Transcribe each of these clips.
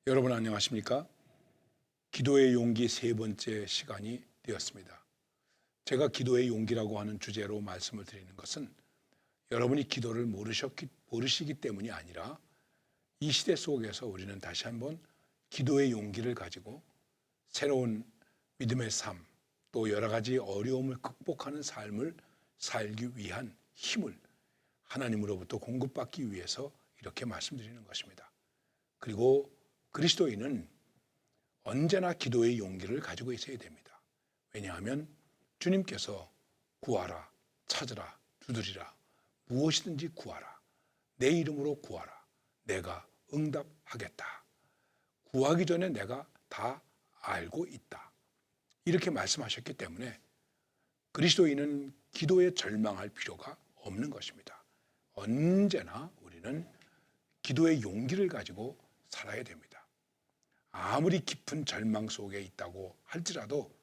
여러분 안녕하십니까? 기도의 용기 세 번째 시간이 되었습니다. 제가 기도의 용기라고 하는 주제로 말씀을 드리는 것은 여러분이 기도를 모르시기 때문이 아니라 이 시대 속에서 우리는 다시 한번 기도의 용기를 가지고 새로운 믿음의 삶, 또 여러 가지 어려움을 극복하는 삶을 살기 위한 힘을 하나님으로부터 공급받기 위해서 이렇게 말씀드리는 것입니다. 그리고 그리스도인은 언제나 기도의 용기를 가지고 있어야 됩니다. 왜냐하면 주님께서 구하라, 찾으라, 두드리라, 무엇이든지 구하라, 내 이름으로 구하라, 내가 응답하겠다. 구하기 전에 내가 다 알고 있다. 이렇게 말씀하셨기 때문에 그리스도인은 기도에 절망할 필요가 없는 것입니다. 언제나 우리는 기도의 용기를 가지고 살아야 됩니다. 아무리 깊은 절망 속에 있다고 할지라도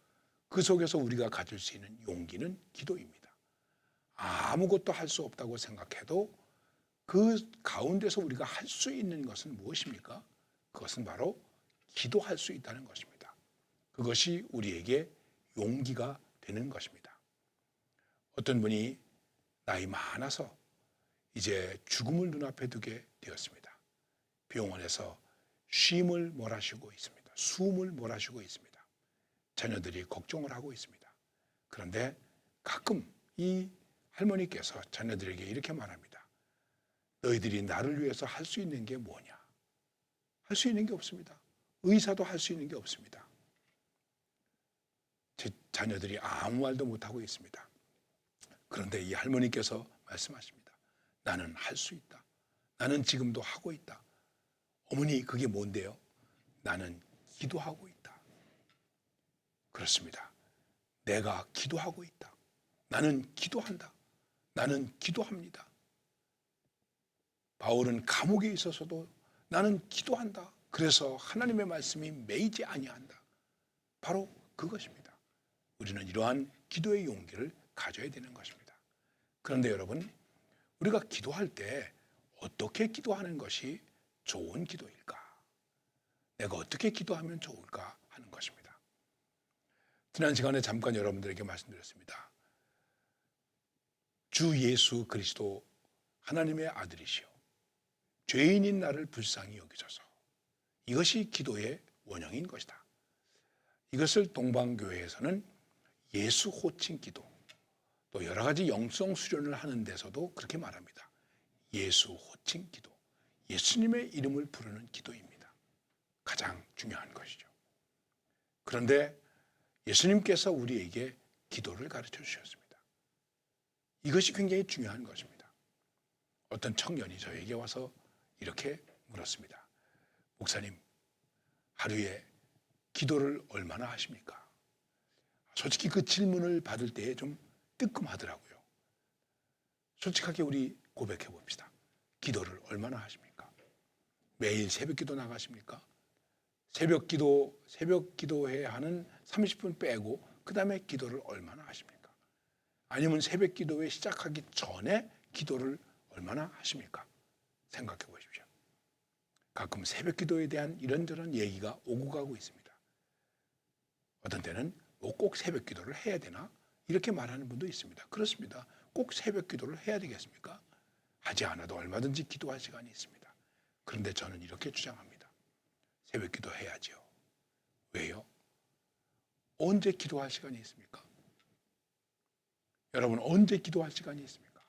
그 속에서 우리가 가질 수 있는 용기는 기도입니다. 아무것도 할 수 없다고 생각해도 그 가운데서 우리가 할 수 있는 것은 무엇입니까? 그것은 바로 기도할 수 있다는 것입니다. 그것이 우리에게 용기가 되는 것입니다. 어떤 분이 나이 많아서 이제 죽음을 눈앞에 두게 되었습니다. 병원에서 쉼을 몰아쉬고 있습니다. 숨을 몰아쉬고 있습니다. 자녀들이 걱정을 하고 있습니다. 그런데 가끔 이 할머니께서 자녀들에게 이렇게 말합니다. 너희들이 나를 위해서 할 수 있는 게 뭐냐? 할 수 있는 게 없습니다. 의사도 할 수 있는 게 없습니다. 제 자녀들이 아무 말도 못하고 있습니다. 그런데 이 할머니께서 말씀하십니다. 나는 할 수 있다. 나는 지금도 하고 있다. 어머니, 그게 뭔데요? 나는 기도하고 있다. 그렇습니다. 내가 기도하고 있다. 나는 기도한다. 나는 기도합니다. 바울은 감옥에 있어서도 나는 기도한다. 그래서 하나님의 말씀이 매이지 아니한다. 바로 그것입니다. 우리는 이러한 기도의 용기를 가져야 되는 것입니다. 그런데 여러분, 우리가 기도할 때 어떻게 기도하는 것이 좋은 기도일까? 내가 어떻게 기도하면 좋을까 하는 것입니다. 지난 시간에 잠깐 여러분들에게 말씀드렸습니다. 주 예수 그리스도 하나님의 아들이시오. 죄인인 나를 불쌍히 여기소서. 이것이 기도의 원형인 것이다. 이것을 동방교회에서는 예수 호칭 기도, 또 여러 가지 영성 수련을 하는 데서도 그렇게 말합니다. 예수 호칭 기도, 예수님의 이름을 부르는 기도입니다. 가장 중요한 것이죠. 그런데 예수님께서 우리에게 기도를 가르쳐 주셨습니다. 이것이 굉장히 중요한 것입니다. 어떤 청년이 저에게 와서 이렇게 물었습니다. 목사님, 하루에 기도를 얼마나 하십니까? 솔직히 그 질문을 받을 때 좀 뜨끔하더라고요. 솔직하게 우리 고백해 봅시다. 기도를 얼마나 하십니까? 매일 새벽 기도 나가십니까? 새벽 기도회 하는 30분 빼고 그 다음에 기도를 얼마나 하십니까? 아니면 새벽 기도회 시작하기 전에 기도를 얼마나 하십니까? 생각해 보십시오. 가끔 새벽 기도에 대한 이런저런 얘기가 오고 가고 있습니다. 어떤 때는 꼭 새벽 기도를 해야 되나? 이렇게 말하는 분도 있습니다. 그렇습니다. 꼭 새벽 기도를 해야 되겠습니까? 하지 않아도 얼마든지 기도할 시간이 있습니다. 그런데 저는 이렇게 주장합니다. 새벽 기도 해야죠. 왜요? 언제 기도할 시간이 있습니까? 여러분, 언제 기도할 시간이 있습니까?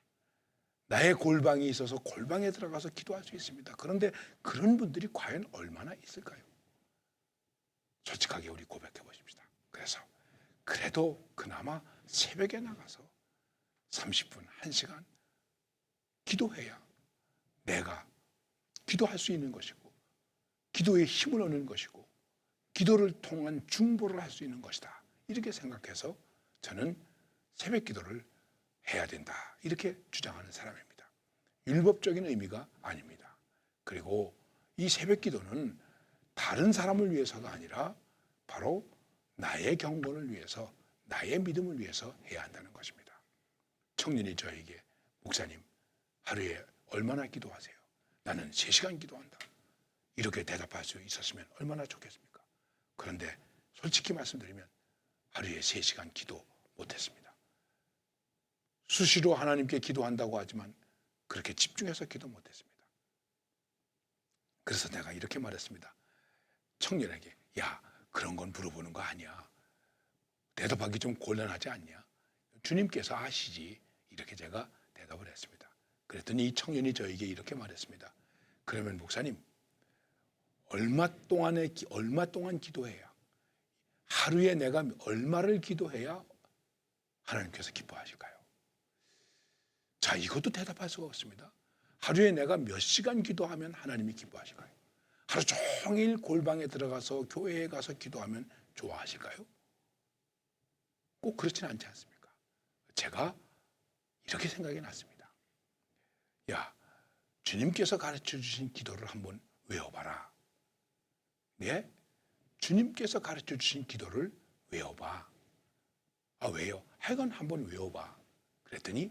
나의 골방이 있어서 골방에 들어가서 기도할 수 있습니다. 그런데 그런 분들이 과연 얼마나 있을까요? 솔직하게 우리 고백해 보십시다. 그래서 그래도 그나마 새벽에 나가서 30분, 1시간 기도해야 내가 기도할 수 있는 것이고 기도에 힘을 얻는 것이고 기도를 통한 중보를 할 수 있는 것이다. 이렇게 생각해서 저는 새벽 기도를 해야 된다. 이렇게 주장하는 사람입니다. 율법적인 의미가 아닙니다. 그리고 이 새벽 기도는 다른 사람을 위해서가 아니라 바로 나의 경건을 위해서, 나의 믿음을 위해서 해야 한다는 것입니다. 청년이 저에게 목사님, 하루에 얼마나 기도하세요? 나는 3시간 기도한다. 이렇게 대답할 수 있었으면 얼마나 좋겠습니까? 그런데 솔직히 말씀드리면 하루에 3시간 기도 못했습니다. 수시로 하나님께 기도한다고 하지만 그렇게 집중해서 기도 못했습니다. 그래서 내가 이렇게 말했습니다. 청년에게, 야, 그런 건 물어보는 거 아니야. 대답하기 좀 곤란하지 않냐? 주님께서 아시지. 이렇게 제가 대답을 했습니다. 그랬더니 이 청년이 저에게 이렇게 말했습니다. 그러면 목사님, 얼마 동안 기도해야, 하루에 내가 얼마를 기도해야 하나님께서 기뻐하실까요? 자, 이것도 대답할 수가 없습니다. 하루에 내가 몇 시간 기도하면 하나님이 기뻐하실까요? 하루 종일 골방에 들어가서 교회에 가서 기도하면 좋아하실까요? 꼭 그렇지는 않지 않습니까? 제가 이렇게 생각이 났습니다. 야, 주님께서 가르쳐 주신 기도를 한번 외워봐라. 네? 주님께서 가르쳐 주신 기도를 외워봐. 아, 왜요? 하여간 한번 외워봐. 그랬더니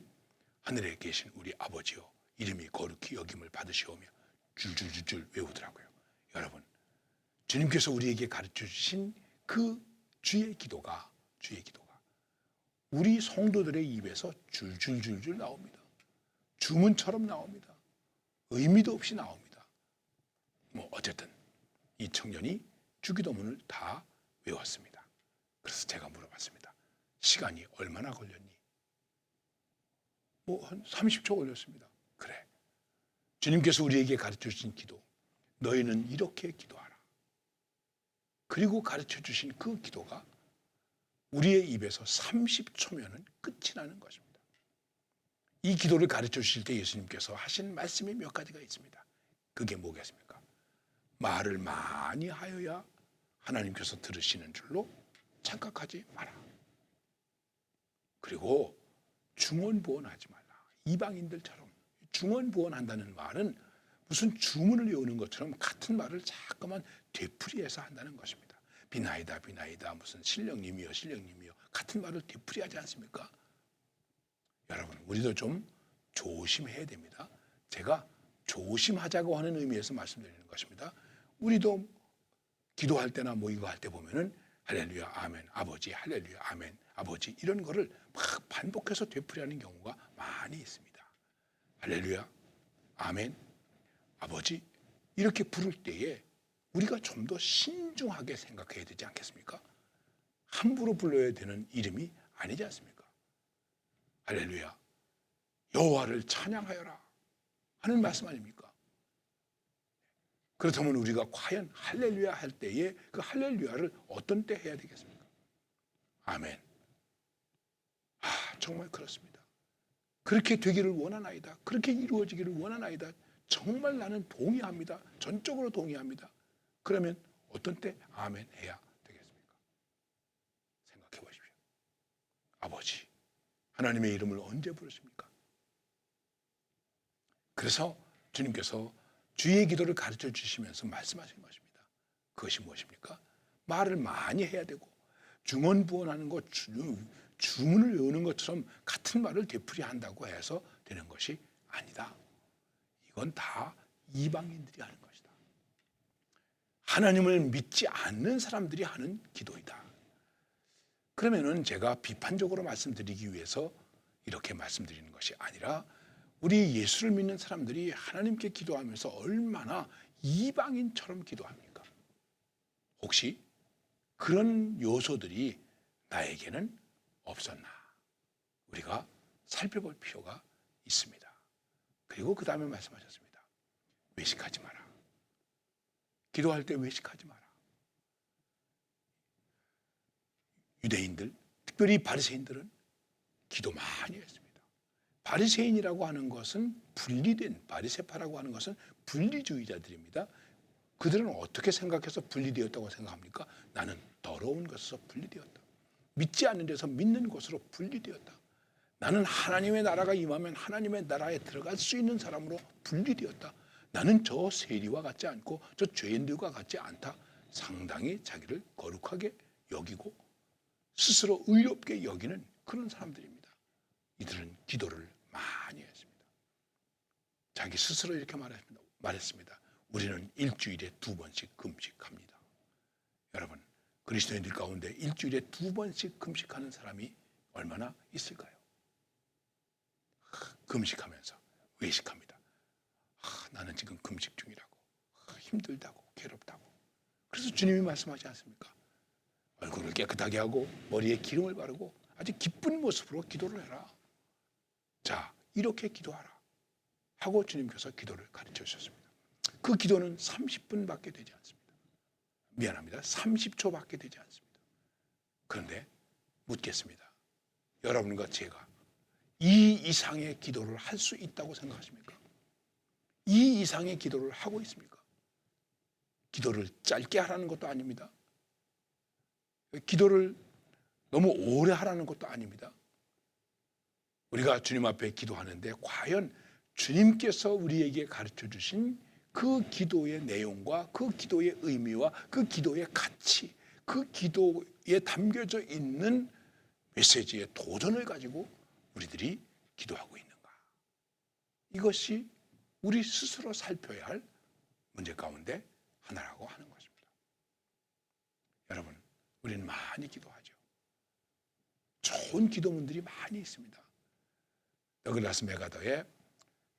하늘에 계신 우리 아버지여, 이름이 거룩히 여김을 받으시오며 줄줄줄줄 외우더라고요. 여러분, 주님께서 우리에게 가르쳐 주신 그 주의 기도가 우리 성도들의 입에서 줄줄줄줄 나옵니다. 주문처럼 나옵니다. 의미도 없이 나옵니다. 어쨌든 이 청년이 주기도문을 다 외웠습니다. 그래서 제가 물어봤습니다. 시간이 얼마나 걸렸니? 한 30초 걸렸습니다. 그래. 주님께서 우리에게 가르쳐 주신 기도, 너희는 이렇게 기도하라. 그리고 가르쳐 주신 그 기도가 우리의 입에서 30초면은 끝이 나는 것입니다. 이 기도를 가르쳐 주실 때 예수님께서 하신 말씀이 몇 가지가 있습니다. 그게 뭐겠습니까? 말을 많이 하여야 하나님께서 들으시는 줄로 착각하지 마라. 그리고 중언부언하지 말라. 이방인들처럼 중언부언한다는 말은 무슨 주문을 외우는 것처럼 같은 말을 자꾸만 되풀이해서 한다는 것입니다. 비나이다 비나이다, 무슨 신령님이요 같은 말을 되풀이하지 않습니까? 여러분, 우리도 좀 조심해야 됩니다. 제가 조심하자고 하는 의미에서 말씀드리는 것입니다. 우리도 기도할 때나 이거 할 때 보면은 할렐루야 아멘 아버지, 할렐루야 아멘 아버지, 이런 거를 막 반복해서 되풀이하는 경우가 많이 있습니다. 할렐루야 아멘 아버지, 이렇게 부를 때에 우리가 좀 더 신중하게 생각해야 되지 않겠습니까? 함부로 불러야 되는 이름이 아니지 않습니까? 할렐루야, 여호와를 찬양하여라 하는 말씀 아닙니까? 그렇다면 우리가 과연 할렐루야 할 때에 그 할렐루야를 어떤 때 해야 되겠습니까? 아멘. 정말 그렇습니다. 그렇게 되기를 원하나이다. 그렇게 이루어지기를 원하나이다. 정말 나는 동의합니다. 전적으로 동의합니다. 그러면 어떤 때 아멘 해야 되겠습니까? 생각해 보십시오. 아버지, 하나님의 이름을 언제 부르십니까? 그래서 주님께서 주의 기도를 가르쳐 주시면서 말씀하신 것입니다. 그것이 무엇입니까? 말을 많이 해야 되고 중언부언하는 것, 주문을 외우는 것처럼 같은 말을 되풀이한다고 해서 되는 것이 아니다. 이건 다 이방인들이 하는 것이다. 하나님을 믿지 않는 사람들이 하는 기도이다. 그러면은 제가 비판적으로 말씀드리기 위해서 이렇게 말씀드리는 것이 아니라, 우리 예수를 믿는 사람들이 하나님께 기도하면서 얼마나 이방인처럼 기도합니까? 혹시 그런 요소들이 나에게는 없었나? 우리가 살펴볼 필요가 있습니다. 그리고 그 다음에 말씀하셨습니다. 외식하지 마라. 기도할 때 외식하지 마라. 유대인들, 특별히 바리새인들은 기도 많이 했습니다. 바리새인이라고 하는 것은 분리된, 바리새파라고 하는 것은 분리주의자들입니다. 그들은 어떻게 생각해서 분리되었다고 생각합니까? 나는 더러운 것에서 분리되었다. 믿지 않는 데서 믿는 것으로 분리되었다. 나는 하나님의 나라가 임하면 하나님의 나라에 들어갈 수 있는 사람으로 분리되었다. 나는 저 세리와 같지 않고 저 죄인들과 같지 않다. 상당히 자기를 거룩하게 여기고 스스로 의롭게 여기는 그런 사람들입니다. 이들은 기도를 많이 했습니다. 자기 스스로 이렇게 말했습니다. 우리는 일주일에 2번씩 금식합니다. 여러분, 그리스도인들 가운데 일주일에 2번씩 금식하는 사람이 얼마나 있을까요? 금식하면서 외식합니다. 나는 지금 금식 중이라고, 힘들다고, 괴롭다고. 그래서 주님이 말씀하지 않습니까? 얼굴을 깨끗하게 하고 머리에 기름을 바르고 아주 기쁜 모습으로 기도를 해라. 자, 이렇게 기도하라 하고 주님께서 기도를 가르쳐 주셨습니다. 그 기도는 30분밖에 되지 않습니다. 미안합니다. 30초밖에 되지 않습니다. 그런데 묻겠습니다. 여러분과 제가 이 이상의 기도를 할 수 있다고 생각하십니까? 이 이상의 기도를 하고 있습니까? 기도를 짧게 하라는 것도 아닙니다. 기도를 너무 오래 하라는 것도 아닙니다. 우리가 주님 앞에 기도하는데 과연 주님께서 우리에게 가르쳐 주신 그 기도의 내용과 그 기도의 의미와 그 기도의 가치, 그 기도에 담겨져 있는 메시지의 도전을 가지고 우리들이 기도하고 있는가? 이것이 우리 스스로 살펴야 할 문제 가운데 하나라고 하는 것입니다. 여러분, 우리는 많이 기도하죠. 좋은 기도문들이 많이 있습니다. 더글라스 맥아더의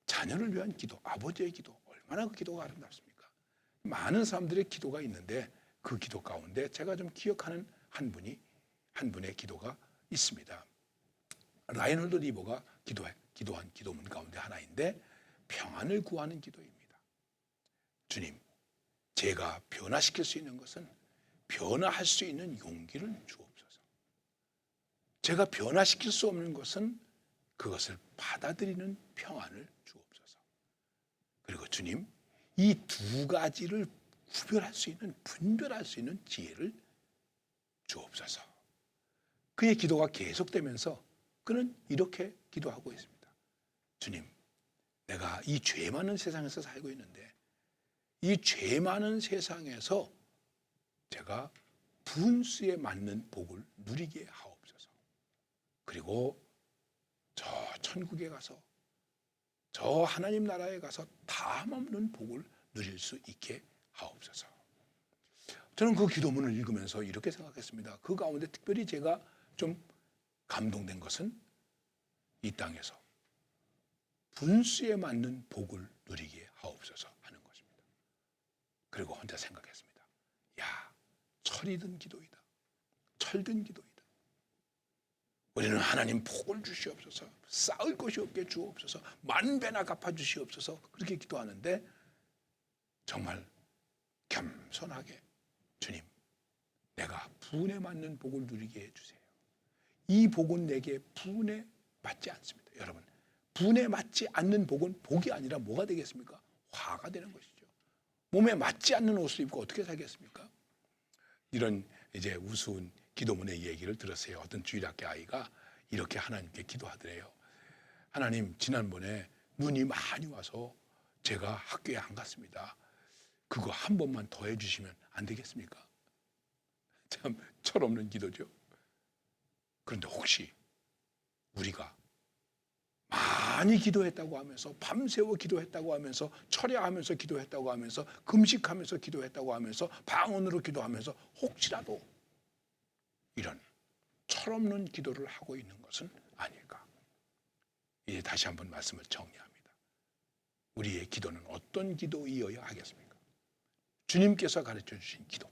자녀를 위한 기도, 아버지의 기도, 얼마나 그 기도가 아름답습니까? 많은 사람들의 기도가 있는데 그 기도 가운데 제가 좀 기억하는 한 분의 기도가 있습니다. 라인홀드 리버가 기도한 기도문 가운데 하나인데 평안을 구하는 기도입니다. 주님, 제가 변화시킬 수 있는 것은 변화할 수 있는 용기를 주옵소서. 제가 변화시킬 수 없는 것은 그것을 받아들이는 평안을 주옵소서. 그리고 주님, 이 두 가지를 구별할 수 있는, 분별할 수 있는 지혜를 주옵소서. 그의 기도가 계속되면서 그는 이렇게 기도하고 있습니다. 주님, 내가 이 죄 많은 세상에서 살고 있는데 이 죄 많은 세상에서 제가 분수에 맞는 복을 누리게 하옵소서. 그리고 저 천국에 가서 저 하나님 나라에 가서 담없는 복을 누릴 수 있게 하옵소서. 저는 그 기도문을 읽으면서 이렇게 생각했습니다. 그 가운데 특별히 제가 좀 감동된 것은 이 땅에서 분수에 맞는 복을 누리게 하옵소서 하는 것입니다. 그리고 혼자 생각했습니다. 야, 철이 든 기도이다. 철든 기도이다. 우리는 하나님 복을 주시옵소서, 쌓을 것이 없게 주옵소서, 만배나 갚아주시옵소서 그렇게 기도하는데 정말 겸손하게 주님, 내가 분에 맞는 복을 누리게 해주세요. 이 복은 내게 분에 맞지 않습니다. 여러분, 분에 맞지 않는 복은 복이 아니라 뭐가 되겠습니까? 화가 되는 것이죠. 몸에 맞지 않는 옷을 입고 어떻게 살겠습니까? 이런 이제 우스운 기도문의 얘기를 들었어요. 어떤 주일학교 아이가 이렇게 하나님께 기도하더래요. 하나님, 지난번에 눈이 많이 와서 제가 학교에 안 갔습니다. 그거 한 번만 더 해주시면 안 되겠습니까? 참 철없는 기도죠. 그런데 혹시 우리가 많이 기도했다고 하면서 밤새워 기도했다고 하면서 철야하면서 기도했다고 하면서 금식하면서 기도했다고 하면서 방언으로 기도하면서 혹시라도 이런 철없는 기도를 하고 있는 것은 아닐까? 이제 다시 한번 말씀을 정리합니다. 우리의 기도는 어떤 기도이어야 하겠습니까? 주님께서 가르쳐 주신 기도.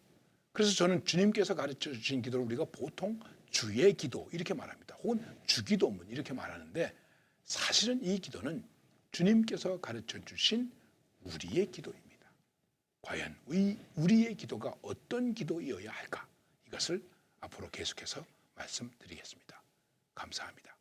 그래서 저는 주님께서 가르쳐 주신 기도를 우리가 보통 주의 기도 이렇게 말합니다. 혹은 주기도문 이렇게 말하는데 사실은 이 기도는 주님께서 가르쳐 주신 우리의 기도입니다. 과연 우리의 기도가 어떤 기도이어야 할까? 이것을 앞으로 계속해서 말씀드리겠습니다. 감사합니다.